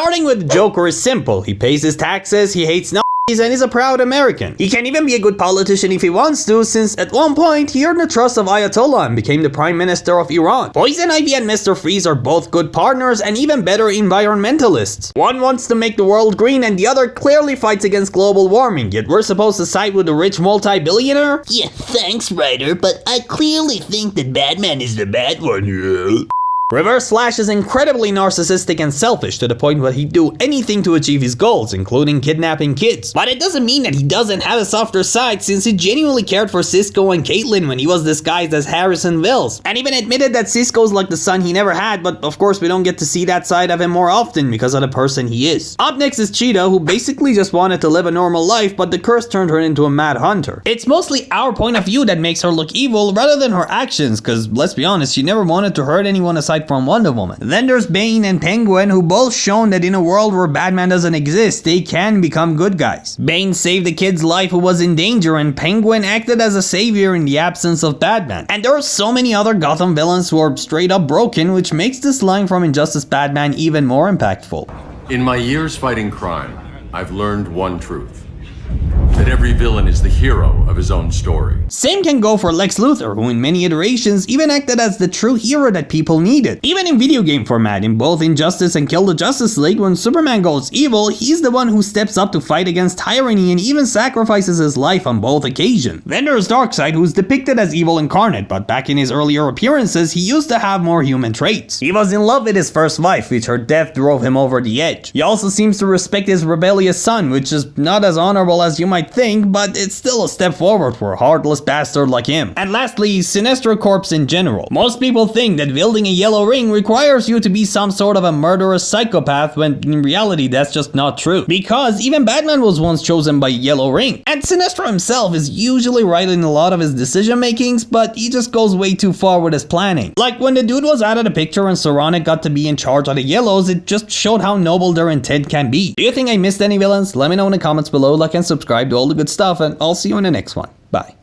Starting with the Joker is simple. He pays his taxes, he hates and is a proud American. He can even be a good politician if he wants to, since at one point he earned the trust of Ayatollah and became the Prime Minister of Iran. Poison Ivy and Mr. Freeze are both good partners and even better environmentalists. One wants to make the world green and the other clearly fights against global warming, yet we're supposed to side with the rich multi-billionaire? Yeah, thanks, writer, but I clearly think that Batman is the bad one. Yeah. Reverse Flash is incredibly narcissistic and selfish to the point where he'd do anything to achieve his goals, including kidnapping kids. But it doesn't mean that he doesn't have a softer side, since he genuinely cared for Cisco and Caitlin when he was disguised as Harrison Wills, and even admitted that Cisco's like the son he never had, but of course we don't get to see that side of him more often because of the person he is. Up next is Cheetah, who basically just wanted to live a normal life, but the curse turned her into a mad hunter. It's mostly our point of view that makes her look evil rather than her actions, cause let's be honest, she never wanted to hurt anyone aside from Wonder Woman. Then there's Bane and Penguin, who both shown that in a world where Batman doesn't exist, they can become good guys. Bane saved a kid's life who was in danger, and Penguin acted as a savior in the absence of Batman. And there are so many other Gotham villains who are straight up broken, which makes this line from Injustice Batman even more impactful. In my years fighting crime, I've learned one truth. That every villain is the hero of his own story. Same can go for Lex Luthor, who in many iterations even acted as the true hero that people needed. Even in video game format, in both Injustice and Kill the Justice League, when Superman goes evil, he's the one who steps up to fight against tyranny and even sacrifices his life on both occasions. Then there's Darkseid, who's depicted as evil incarnate, but back in his earlier appearances, he used to have more human traits. He was in love with his first wife, which her death drove him over the edge. He also seems to respect his rebellious son, which is not as honorable as you might think, but it's still a step forward for a heartless bastard like him. And lastly, Sinestro Corps in general. Most people think that wielding a yellow ring requires you to be some sort of a murderous psychopath, when in reality that's just not true. Because even Batman was once chosen by a yellow ring. And Sinestro himself is usually right in a lot of his decision makings, but he just goes way too far with his planning. Like when the dude was out of the picture and Saronic got to be in charge of the yellows, it just showed how noble their intent can be. Do you think I missed any villains? Let me know in the comments below, like and subscribe to all the good stuff, and I'll see you in the next one. Bye.